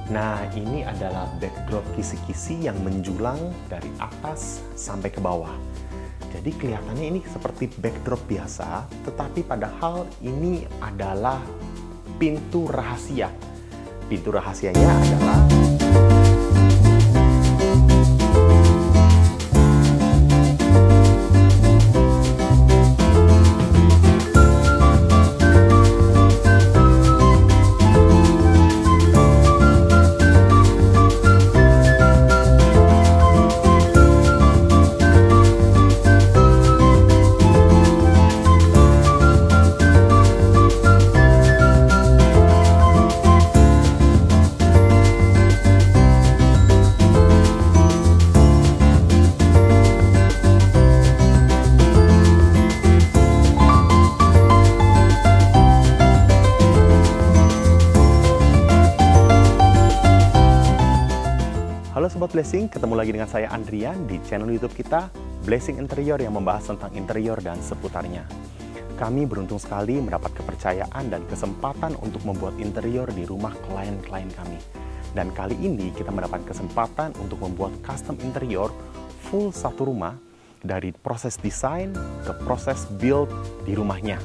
Nah, ini adalah backdrop kisi-kisi yang menjulang dari atas sampai ke bawah. Jadi kelihatannya ini seperti backdrop biasa, tetapi padahal ini adalah pintu rahasia. Pintu rahasianya adalah Halo Sobat Blessing, ketemu lagi dengan saya Andrian di channel YouTube kita Blessing Interior yang membahas tentang interior dan seputarnya. Kami beruntung sekali mendapat kepercayaan dan kesempatan untuk membuat interior di rumah klien-klien kami. Dan kali ini kita mendapat kesempatan untuk membuat custom interior full satu rumah dari proses desain ke proses build di rumahnya.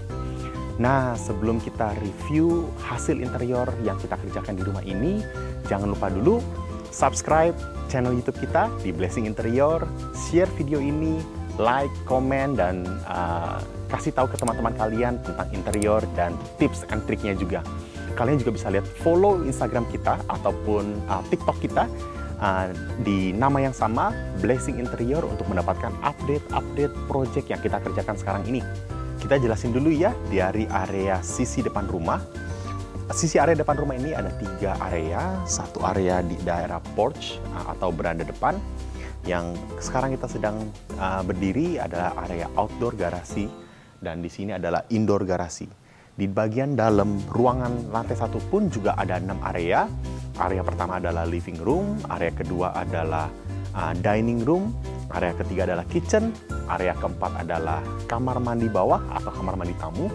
Nah, sebelum kita review hasil interior yang kita kerjakan di rumah ini, jangan lupa dulu subscribe channel YouTube kita di Blessing Interior, share video ini, like, komen, dan kasih tahu ke teman-teman kalian tentang interior dan tips and triknya juga. Kalian juga bisa lihat follow Instagram kita ataupun TikTok kita di nama yang sama, Blessing Interior, untuk mendapatkan update-update project yang kita kerjakan sekarang ini. Kita jelasin dulu ya dari area sisi depan rumah. Sisi area depan rumah ini ada 3 area. Satu area di daerah porch atau beranda depan. Yang sekarang kita sedang berdiri adalah area outdoor garasi. Dan di sini adalah indoor garasi. Di bagian dalam ruangan lantai 1 pun juga ada 6 area. Area pertama adalah living room. Area kedua adalah dining room. Area ketiga adalah kitchen. Area keempat adalah kamar mandi bawah atau kamar mandi tamu.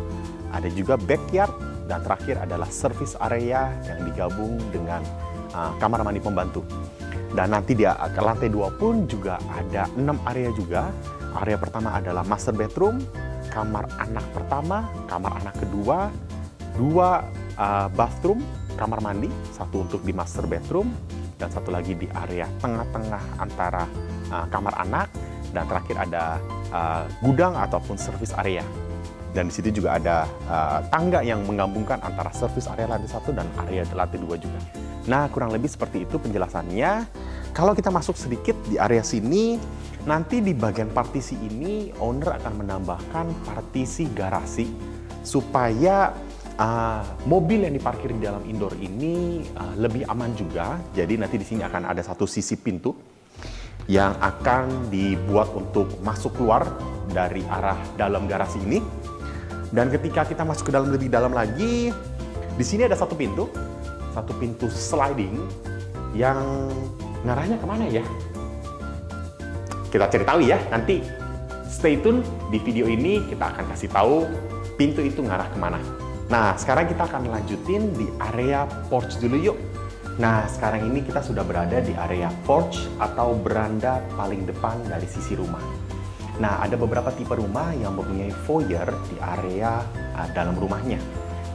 Ada juga backyard. Dan terakhir adalah service area yang digabung dengan kamar mandi pembantu. Dan nanti di lantai 2 pun juga ada 6 area juga. Area pertama adalah master bedroom, kamar anak pertama, kamar anak kedua, 2 bathroom, kamar mandi, 1 untuk di master bedroom, dan 1 lagi di area tengah-tengah antara kamar anak, dan terakhir ada gudang ataupun service area. Dan di situ juga ada tangga yang menggabungkan antara service area lantai 1 dan area lantai 2 juga. Nah, kurang lebih seperti itu penjelasannya. Kalau kita masuk sedikit di area sini, nanti di bagian partisi ini, owner akan menambahkan partisi garasi supaya mobil yang diparkir di dalam indoor ini lebih aman juga. Jadi nanti di sini akan ada satu sisi pintu yang akan dibuat untuk masuk keluar dari arah dalam garasi ini. Dan ketika kita masuk ke dalam lebih dalam lagi, di sini ada satu pintu sliding yang ngarahnya kemana ya? Kita cari tahu ya, nanti stay tune di video ini kita akan kasih tahu pintu itu ngarah kemana. Nah, sekarang kita akan lanjutin di area porch dulu yuk. Nah, sekarang ini kita sudah berada di area porch atau beranda paling depan dari sisi rumah. Nah, ada beberapa tipe rumah yang mempunyai foyer di area dalam rumahnya.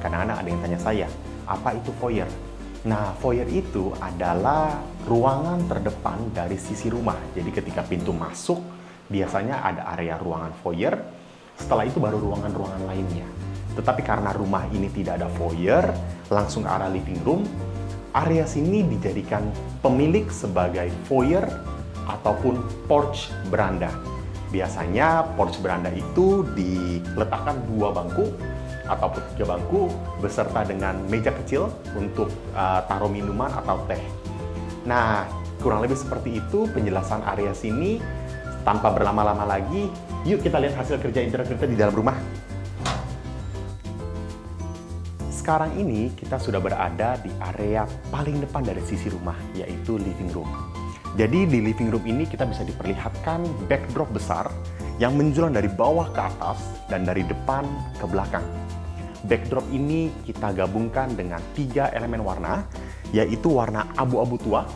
Kadang-kadang ada yang tanya saya, apa itu foyer? Nah, foyer itu adalah ruangan terdepan dari sisi rumah. Jadi ketika pintu masuk, biasanya ada area ruangan foyer. Setelah itu baru ruangan-ruangan lainnya. Tetapi karena rumah ini tidak ada foyer, langsung ke arah living room, area sini dijadikan pemilik sebagai foyer ataupun porch beranda. Biasanya porch beranda itu diletakkan 2 bangku ataupun 3 bangku beserta dengan meja kecil untuk taruh minuman atau teh. Nah, kurang lebih seperti itu penjelasan area sini. Tanpa berlama-lama lagi, yuk kita lihat hasil kerja interior kita di dalam rumah. Sekarang ini kita sudah berada di area paling depan dari sisi rumah, yaitu living room. Jadi di living room ini kita bisa diperlihatkan backdrop besar yang menjulang dari bawah ke atas dan dari depan ke belakang. Backdrop ini kita gabungkan dengan 3 elemen warna yaitu warna abu-abu tua,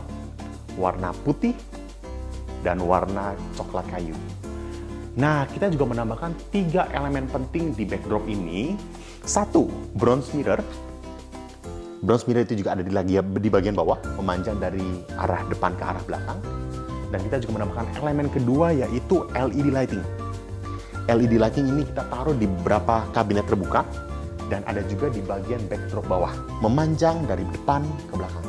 warna putih, dan warna coklat kayu. Nah, kita juga menambahkan 3 elemen penting di backdrop ini. 1, bronze mirror. Bronze mirror itu juga ada di bagian bawah, memanjang dari arah depan ke arah belakang. Dan kita juga menambahkan elemen kedua, yaitu LED lighting. LED lighting ini kita taruh di beberapa kabinet terbuka, dan ada juga di bagian backdrop bawah, memanjang dari depan ke belakang.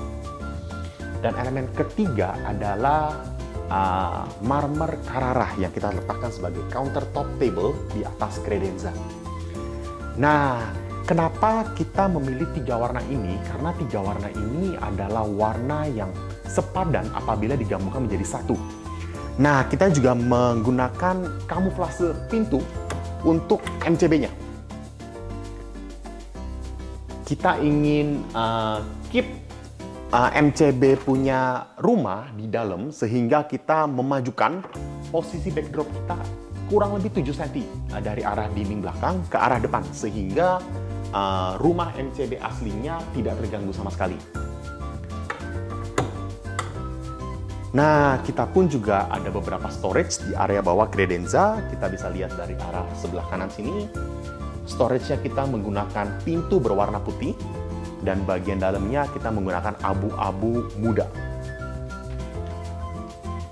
Dan elemen ketiga adalah marmer Carrara yang kita letakkan sebagai countertop table di atas credenza. Nah, kenapa kita memilih 3 warna ini? Karena 3 warna ini adalah warna yang sepadan apabila digabungkan menjadi satu. Nah, kita juga menggunakan kamuflase pintu untuk MCB-nya. Kita ingin keep MCB punya rumah di dalam, sehingga kita memajukan posisi backdrop kita kurang lebih 7 cm dari arah dinding belakang ke arah depan, sehingga rumah MCB aslinya tidak terganggu sama sekali. Nah, kita pun juga ada beberapa storage di area bawah credenza. Kita bisa lihat dari arah sebelah kanan sini. Storage-nya kita menggunakan pintu berwarna putih, dan bagian dalamnya kita menggunakan abu-abu muda.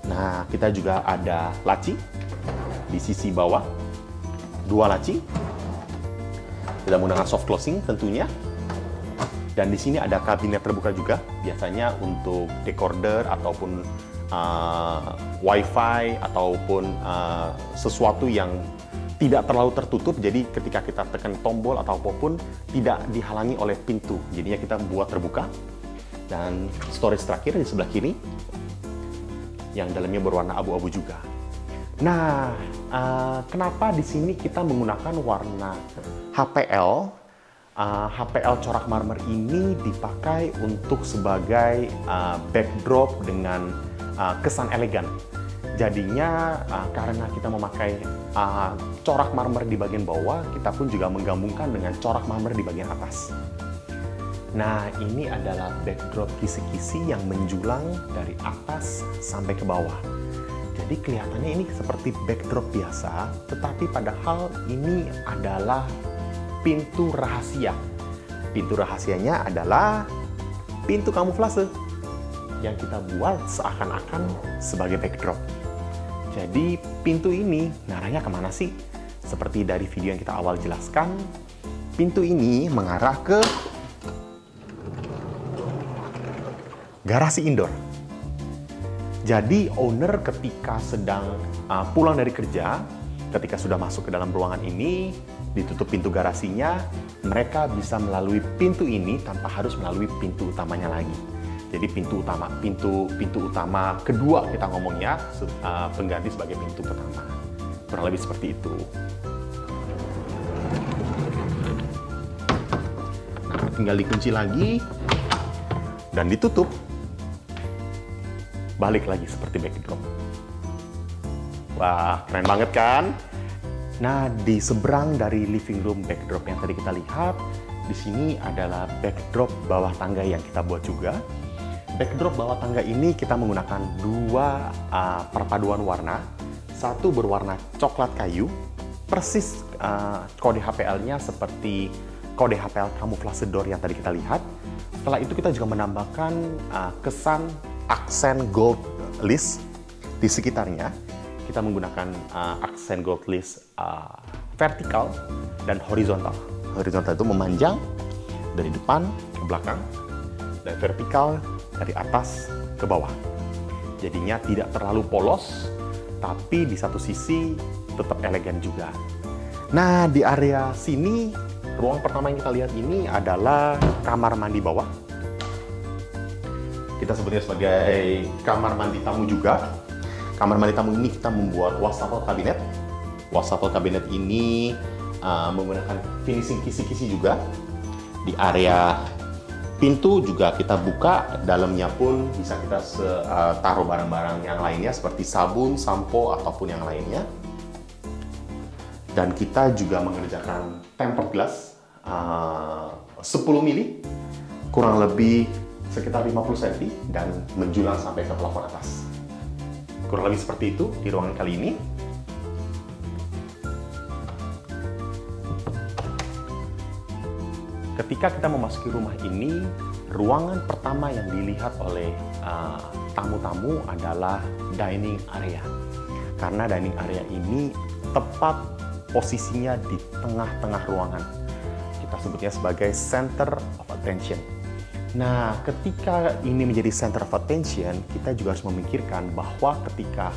Nah, kita juga ada laci di sisi bawah, 2 laci. Kita menggunakan soft closing tentunya. Dan di sini ada kabinet terbuka juga, biasanya untuk decoder ataupun wifi ataupun sesuatu yang tidak terlalu tertutup. Jadi ketika kita tekan tombol atau apapun tidak dihalangi oleh pintu. Jadinya kita buat terbuka. Dan storage terakhir di sebelah kiri yang dalamnya berwarna abu-abu juga. Nah, kenapa di sini kita menggunakan warna HPL? HPL corak marmer ini dipakai untuk sebagai backdrop dengan kesan elegan. Jadinya karena kita memakai corak marmer di bagian bawah, kita pun juga menggabungkan dengan corak marmer di bagian atas. Nah, ini adalah backdrop kisi-kisi yang menjulang dari atas sampai ke bawah. Jadi kelihatannya ini seperti backdrop biasa, tetapi padahal ini adalah pintu rahasia. Pintu rahasianya adalah pintu kamuflase yang kita buat seakan-akan sebagai backdrop. Jadi pintu ini ngarahnya kemana sih? Seperti dari video yang kita awal jelaskan, pintu ini mengarah ke garasi indoor. Jadi owner ketika sedang pulang dari kerja, ketika sudah masuk ke dalam ruangan ini, ditutup pintu garasinya, mereka bisa melalui pintu ini tanpa harus melalui pintu utamanya lagi. Jadi pintu utama kedua kita ngomongnya, pengganti sebagai pintu pertama. Kurang lebih seperti itu. Nah, tinggal dikunci lagi dan ditutup. Balik lagi seperti backdrop. Wah, keren banget kan? Nah, di seberang dari living room backdrop yang tadi kita lihat, di sini adalah backdrop bawah tangga yang kita buat juga. Backdrop bawah tangga ini kita menggunakan 2 perpaduan warna. Satu berwarna coklat kayu, persis kode HPL-nya seperti kode HPL camouflage door yang tadi kita lihat. Setelah itu kita juga menambahkan kesan aksen gold list di sekitarnya. Kita menggunakan aksen gold list vertikal dan horizontal. Horizontal itu memanjang dari depan ke belakang, dan vertikal dari atas ke bawah. Jadinya tidak terlalu polos, tapi di satu sisi tetap elegan juga. Nah, di area sini, ruang pertama yang kita lihat ini adalah kamar mandi bawah. Kita sebutnya sebagai kamar mandi tamu juga. Kamar mandi tamu ini kita membuat wastafel kabinet. Wastafel kabinet ini menggunakan finishing kisi-kisi juga. Di area pintu juga kita buka, dalamnya pun bisa kita taruh barang-barang yang lainnya seperti sabun, sampo, ataupun yang lainnya. Dan kita juga mengerjakan tempered glass 10 mili, kurang lebih sekitar 50 cm dan menjulang sampai ke plafon atas. Kurang lebih seperti itu di ruangan kali ini. Ketika kita memasuki rumah ini, ruangan pertama yang dilihat oleh tamu-tamu adalah dining area. Karena dining area ini tepat posisinya di tengah-tengah ruangan. Kita sebutnya sebagai center of attention. Nah, ketika ini menjadi center of attention, kita juga harus memikirkan bahwa ketika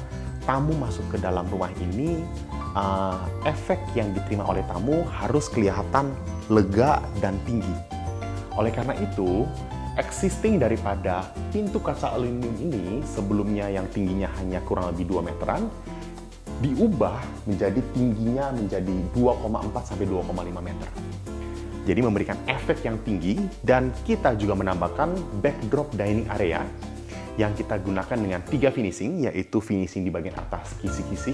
tamu masuk ke dalam rumah ini, efek yang diterima oleh tamu harus kelihatan lega dan tinggi. Oleh karena itu, existing daripada pintu kaca aluminium ini sebelumnya yang tingginya hanya kurang lebih 2 meteran, diubah menjadi tingginya menjadi 2,4 sampai 2,5 meter. Jadi memberikan efek yang tinggi, dan kita juga menambahkan backdrop dining area yang kita gunakan dengan 3 finishing, yaitu finishing di bagian atas kisi-kisi,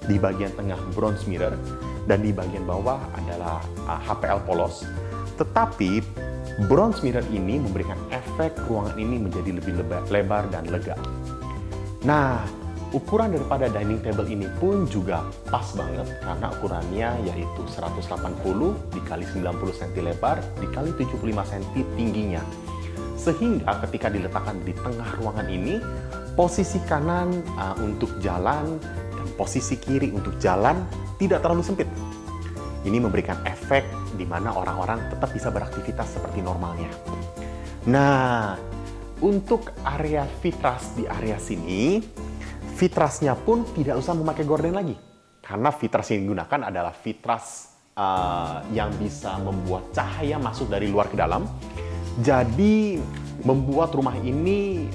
di bagian tengah bronze mirror, dan di bagian bawah adalah HPL polos. Tetapi bronze mirror ini memberikan efek ruangan ini menjadi lebih lebar dan lega. Nah, ukuran daripada dining table ini pun juga pas banget karena ukurannya yaitu 180 dikali 90 cm lebar dikali 75 cm tingginya. Sehingga ketika diletakkan di tengah ruangan ini, posisi kanan untuk jalan dan posisi kiri untuk jalan tidak terlalu sempit. Ini memberikan efek di mana orang-orang tetap bisa beraktivitas seperti normalnya. Nah, untuk area fitras di area sini, fitrasnya pun tidak usah memakai gorden lagi. Karena fitras yang digunakan adalah fitras yang bisa membuat cahaya masuk dari luar ke dalam. Jadi membuat rumah ini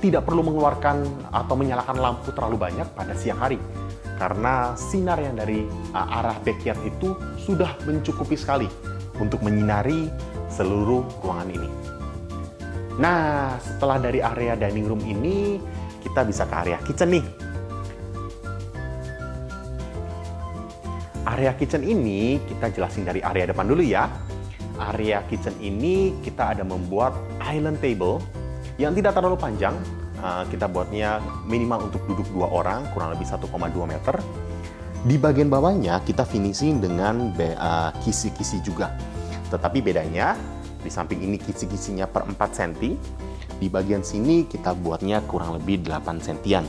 tidak perlu mengeluarkan atau menyalakan lampu terlalu banyak pada siang hari. Karena sinar yang dari arah backyard itu sudah mencukupi sekali untuk menyinari seluruh ruangan ini. Nah, setelah dari area dining room ini, kita bisa ke area kitchen nih. Area kitchen ini kita jelasin dari area depan dulu ya. Area kitchen ini kita ada membuat island table yang tidak terlalu panjang. Kita buatnya minimal untuk duduk 2 orang, kurang lebih 1,2 meter. Di bagian bawahnya kita finishing dengan kisi-kisi juga. Tetapi bedanya, di samping ini kisi-kisinya per 4 cm, di bagian sini kita buatnya kurang lebih 8 cm.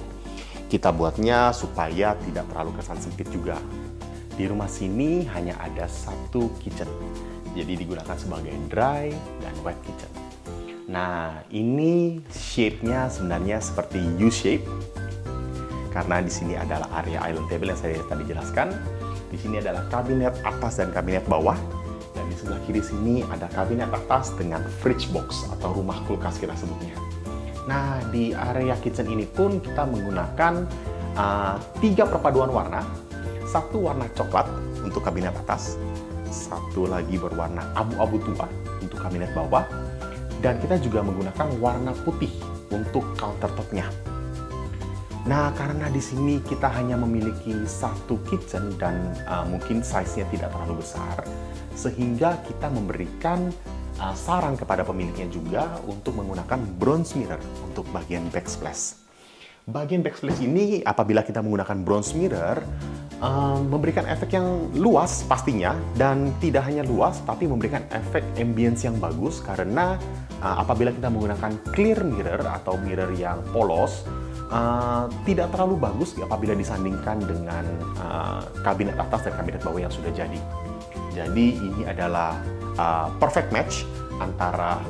Kita buatnya supaya tidak terlalu kesan sempit juga. Di rumah sini hanya ada 1 kitchen. Jadi digunakan sebagai dry dan wet kitchen. Nah, ini shape-nya sebenarnya seperti U-shape. Karena di sini adalah area island table yang saya tadi jelaskan. Di sini adalah kabinet atas dan kabinet bawah. Dan di sebelah kiri sini ada kabinet atas dengan fridge box atau rumah kulkas kita sebutnya. Nah, di area kitchen ini pun kita menggunakan 3 perpaduan warna. 1 warna coklat untuk kabinet atas, 1 lagi berwarna abu-abu tua untuk kabinet bawah, dan kita juga menggunakan warna putih untuk countertopnya. Nah, karena di sini kita hanya memiliki 1 kitchen dan mungkin size-nya tidak terlalu besar, sehingga kita memberikan saran kepada pemiliknya juga untuk menggunakan bronze mirror untuk bagian backsplash. Bagian backsplash ini apabila kita menggunakan bronze mirror memberikan efek yang luas pastinya, dan tidak hanya luas tapi memberikan efek ambience yang bagus karena apabila kita menggunakan clear mirror atau mirror yang polos tidak terlalu bagus apabila disandingkan dengan kabinet atas dan kabinet bawah yang sudah jadi. Jadi ini adalah perfect match antara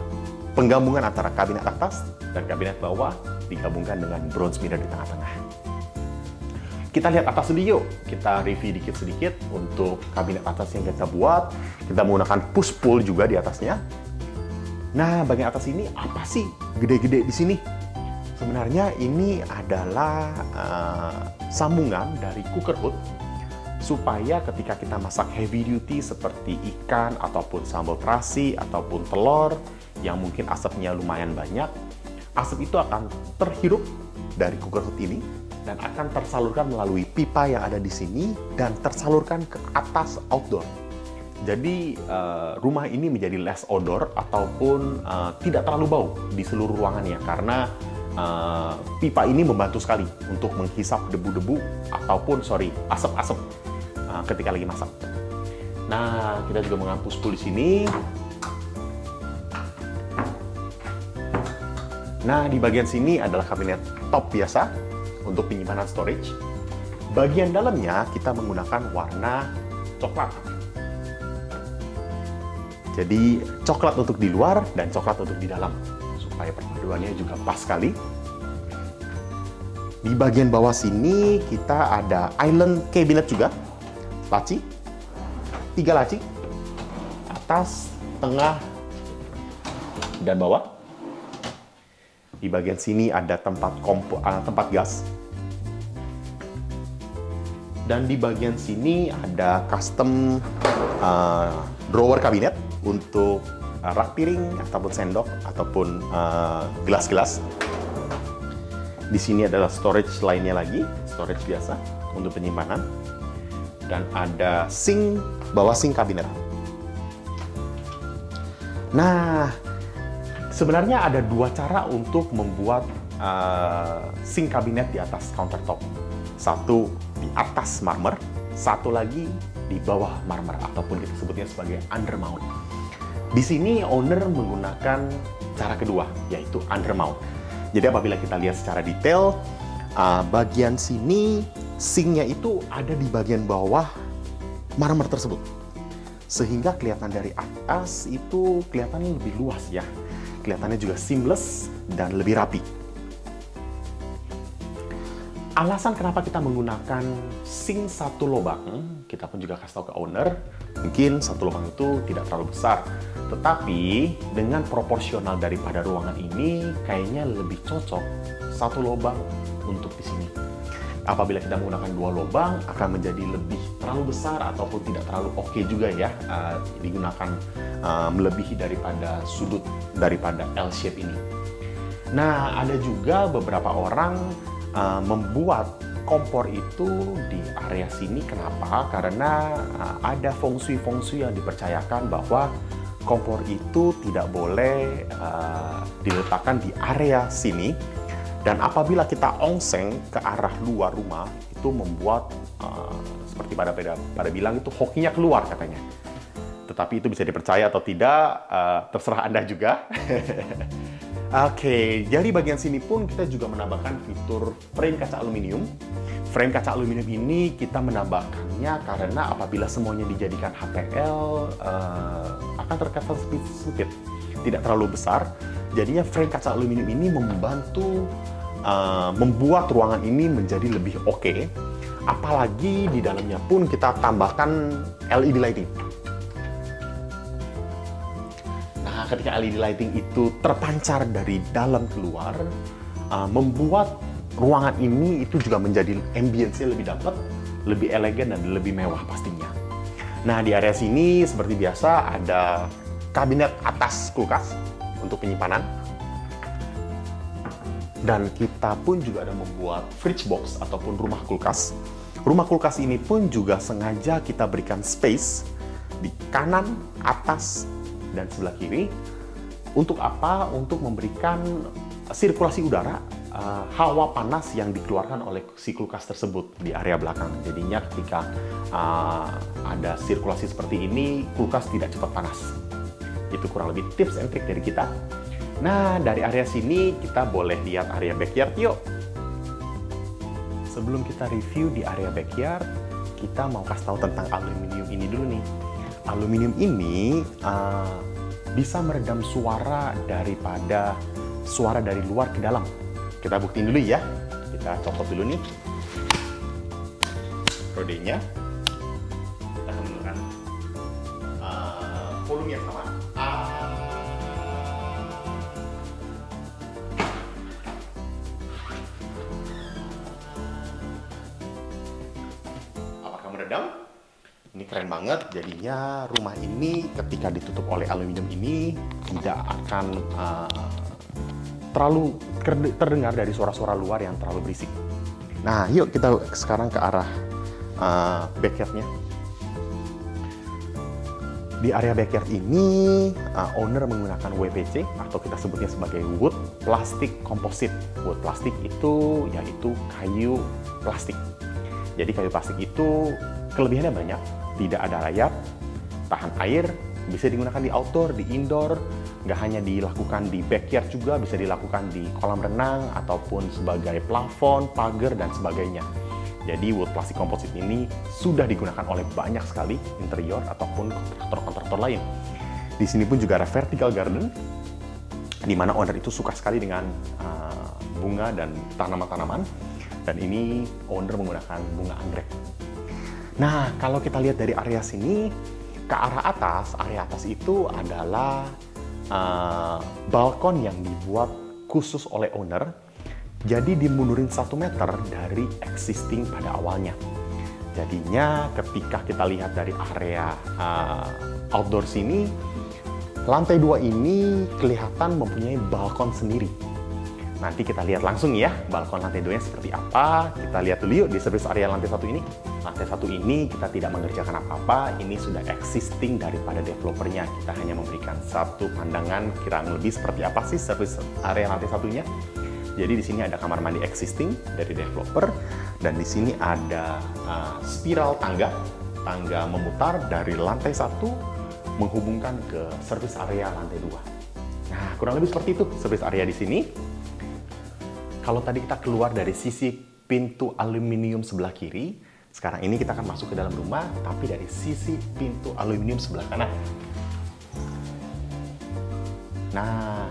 penggabungan antara kabinet atas dan kabinet bawah digabungkan dengan bronze mirror di tengah-tengah. Kita lihat atas dulu yuk. Kita review sedikit untuk kabinet atas yang kita buat. Kita menggunakan push pull juga di atasnya. Nah, bagian atas ini apa sih gede-gede di sini? Sebenarnya ini adalah sambungan dari cooker hood supaya ketika kita masak heavy duty seperti ikan ataupun sambal terasi ataupun telur yang mungkin asapnya lumayan banyak, asap itu akan terhirup dari cooker hood ini dan akan tersalurkan melalui pipa yang ada di sini dan tersalurkan ke atas outdoor. Jadi rumah ini menjadi less odor ataupun tidak terlalu bau di seluruh ruangannya karena pipa ini membantu sekali untuk menghisap debu-debu ataupun asap-asap ketika lagi masak. Nah, kita juga menghapus pool di sini. Nah, di bagian sini adalah kabinet top biasa untuk penyimpanan storage. Bagian dalamnya kita menggunakan warna coklat. Jadi coklat untuk di luar dan coklat untuk di dalam, supaya perpaduannya juga pas sekali. Di bagian bawah sini kita ada island cabinet juga, laci, 3 laci, atas, tengah, dan bawah. Di bagian sini ada tempat gas. Dan di bagian sini ada custom drawer kabinet untuk rak piring ataupun sendok ataupun gelas-gelas. Di sini adalah storage lainnya lagi, storage biasa untuk penyimpanan. Dan ada sink, bawah sink kabinet. Nah, sebenarnya ada 2 cara untuk membuat sink kabinet di atas countertop. Satu di atas marmer, satu lagi di bawah marmer ataupun kita sebutnya sebagai undermount. Di sini owner menggunakan cara kedua, yaitu undermount. Jadi apabila kita lihat secara detail, bagian sini sinknya itu ada di bagian bawah marmer tersebut, sehingga kelihatan dari atas itu kelihatannya lebih luas ya, kelihatannya juga seamless dan lebih rapi. Alasan kenapa kita menggunakan sink 1 lubang, kita pun juga kasih tahu ke owner, mungkin 1 lubang itu tidak terlalu besar, tetapi dengan proporsional daripada ruangan ini, kayaknya lebih cocok 1 lubang untuk di sini. Apabila kita menggunakan 2 lubang, akan menjadi lebih terlalu besar ataupun tidak terlalu oke juga ya, digunakan melebihi daripada sudut daripada L-shape ini. Nah, ada juga beberapa orang membuat kompor itu di area sini. Kenapa? Karena ada feng shui yang dipercayakan bahwa kompor itu tidak boleh diletakkan di area sini, dan apabila kita ongseng ke arah luar rumah itu membuat seperti pada bilang itu hokinya keluar katanya. Tetapi itu bisa dipercaya atau tidak, terserah Anda juga. Oke, jadi bagian sini pun kita juga menambahkan fitur frame kaca aluminium. Frame kaca aluminium ini kita menambahkannya karena apabila semuanya dijadikan HPL akan terkesan sempit, tidak terlalu besar. Jadinya frame kaca aluminium ini membantu membuat ruangan ini menjadi lebih oke. Apalagi di dalamnya pun kita tambahkan LED lighting. Ketika LED lighting itu terpancar dari dalam keluar, membuat ruangan ini itu juga menjadi ambience-nya lebih dapat, lebih elegan dan lebih mewah pastinya. Nah, di area sini seperti biasa ada kabinet atas kulkas untuk penyimpanan. Dan kita pun juga ada membuat fridge box ataupun rumah kulkas. Rumah kulkas ini pun juga sengaja kita berikan space di kanan, atas, dan sebelah kiri. Untuk apa? Untuk memberikan sirkulasi udara, hawa panas yang dikeluarkan oleh si kulkas tersebut di area belakang. Jadinya ketika ada sirkulasi seperti ini, kulkas tidak cepat panas. Itu kurang lebih tips and trick dari kita. Nah, dari area sini kita boleh lihat area backyard yuk. Sebelum kita review di area backyard, kita mau kasih tahu tentang aluminium ini dulu nih. Aluminium ini bisa meredam suara daripada suara dari luar ke dalam. Kita buktiin dulu ya. Kita copot dulu nih rodenya. Kita menggunakan volume yang sama. Apakah meredam? Ini keren banget, jadinya rumah ini ketika ditutup oleh aluminium ini tidak akan terlalu terdengar dari suara-suara luar yang terlalu berisik. Nah, yuk kita sekarang ke arah backyardnya. Di area backyard ini, owner menggunakan WPC atau kita sebutnya sebagai wood plastic composite. Wood plastic itu yaitu kayu plastik. Jadi kayu plastik itu kelebihannya banyak, tidak ada rayap, tahan air, bisa digunakan di outdoor, di indoor, nggak hanya dilakukan di backyard juga, bisa dilakukan di kolam renang ataupun sebagai plafon, pagar, dan sebagainya. Jadi wood plastic composite ini sudah digunakan oleh banyak sekali interior ataupun kontraktor-kontraktor lain. Di sini pun juga ada vertical garden, di mana owner itu suka sekali dengan bunga dan tanaman-tanaman. Dan ini owner menggunakan bunga anggrek. Nah, kalau kita lihat dari area sini ke arah atas, area atas itu adalah balkon yang dibuat khusus oleh owner. Jadi dimundurin 1 meter dari existing pada awalnya. Jadinya ketika kita lihat dari area outdoor sini, lantai 2 ini kelihatan mempunyai balkon sendiri. Nanti kita lihat langsung ya, balkon lantai 2-nya seperti apa. Kita lihat dulu yuk di service area lantai 1 ini. Lantai 1 ini kita tidak mengerjakan apa-apa, ini sudah existing daripada developernya. Kita hanya memberikan satu pandangan kurang lebih seperti apa sih service area lantai 1-nya. Jadi di sini ada kamar mandi existing dari developer, dan di sini ada spiral tangga memutar dari lantai 1 menghubungkan ke service area lantai 2. Nah, kurang lebih seperti itu service area di sini. Kalau tadi kita keluar dari sisi pintu aluminium sebelah kiri, sekarang ini kita akan masuk ke dalam rumah, tapi dari sisi pintu aluminium sebelah kanan. Nah,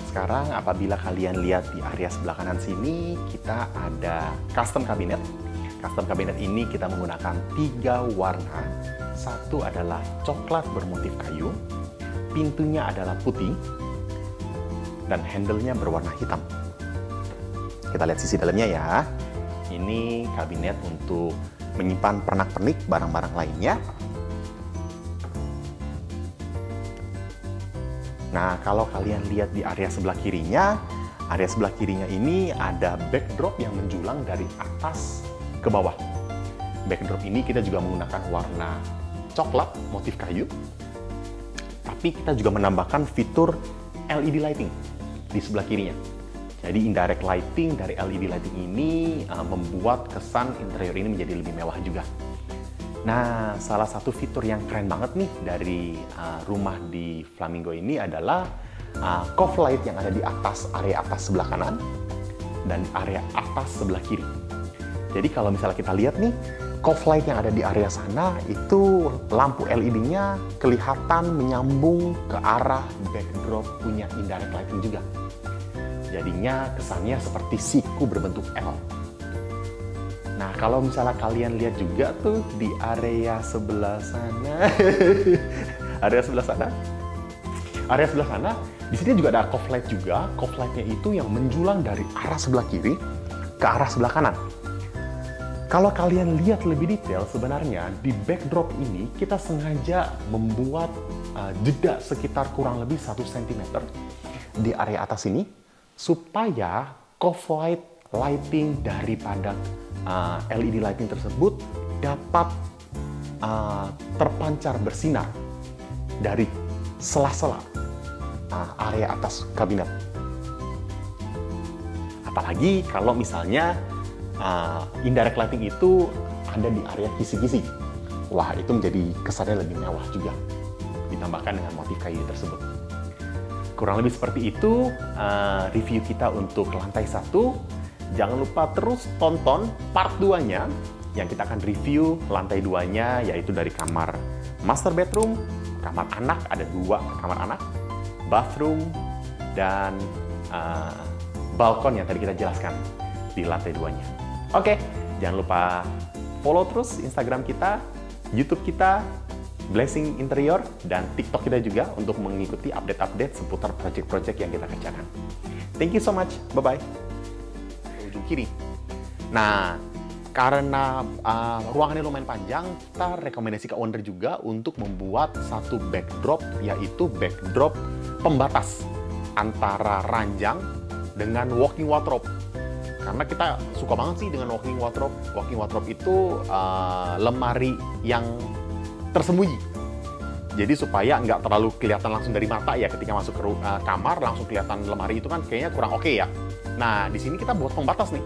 sekarang apabila kalian lihat di area sebelah kanan sini, kita ada custom cabinet. Custom cabinet ini kita menggunakan 3 warna. Satu adalah coklat bermotif kayu, pintunya adalah putih, dan handle-nya berwarna hitam. Kita lihat sisi dalamnya ya. Ini kabinet untuk menyimpan pernak-pernik barang-barang lainnya. Nah, kalau kalian lihat di area sebelah kirinya ini ada backdrop yang menjulang dari atas ke bawah. Backdrop ini kita juga menggunakan warna coklat, motif kayu. Tapi kita juga menambahkan fitur LED lighting di sebelah kirinya. Jadi indirect lighting dari LED lighting ini membuat kesan interior ini menjadi lebih mewah juga. Nah, salah satu fitur yang keren banget nih dari rumah di Flamingo ini adalah cove light yang ada di area atas sebelah kanan dan area atas sebelah kiri. Jadi kalau misalnya kita lihat nih, cove light yang ada di area sana itu lampu LED-nya kelihatan menyambung ke arah backdrop punya indirect lighting juga. Jadinya kesannya seperti siku berbentuk L. Nah, kalau misalnya kalian lihat juga tuh di area sebelah sana, area sebelah sana, di sini juga ada cove light juga. Cove light-nya itu yang menjulang dari arah sebelah kiri ke arah sebelah kanan. Kalau kalian lihat lebih detail, sebenarnya di backdrop ini kita sengaja membuat jeda sekitar kurang lebih 1 cm di area atas ini, supaya cove light lighting daripada LED lighting tersebut dapat terpancar bersinar dari sela-sela area atas kabinet. Apalagi kalau misalnya indirect lighting itu ada di area kisi-kisi. Wah, itu menjadi kesannya lebih mewah juga, ditambahkan dengan motif kayu tersebut. Kurang lebih seperti itu review kita untuk lantai 1. Jangan lupa terus tonton part 2-nya, yang kita akan review lantai 2-nya, yaitu dari kamar master bedroom, kamar anak, ada 2 kamar anak, bathroom, dan balkon yang tadi kita jelaskan di lantai 2-nya. Oke, jangan lupa follow terus Instagram kita, YouTube kita, Blessing Interior, dan TikTok kita juga untuk mengikuti update-update seputar project-project yang kita kerjakan. Thank you so much, bye-bye. Ujung kiri. Nah, karena ruangannya lumayan panjang, kita rekomendasi ke owner juga untuk membuat satu backdrop, yaitu backdrop pembatas antara ranjang dengan walk-in wardrobe. Karena kita suka banget sih dengan walk-in wardrobe. Walk-in wardrobe itu lemari yang tersembunyi. Jadi supaya nggak terlalu kelihatan langsung dari mata ya, ketika masuk ke kamar langsung kelihatan lemari itu kan kayaknya kurang oke ya. Nah, di sini kita buat pembatas nih.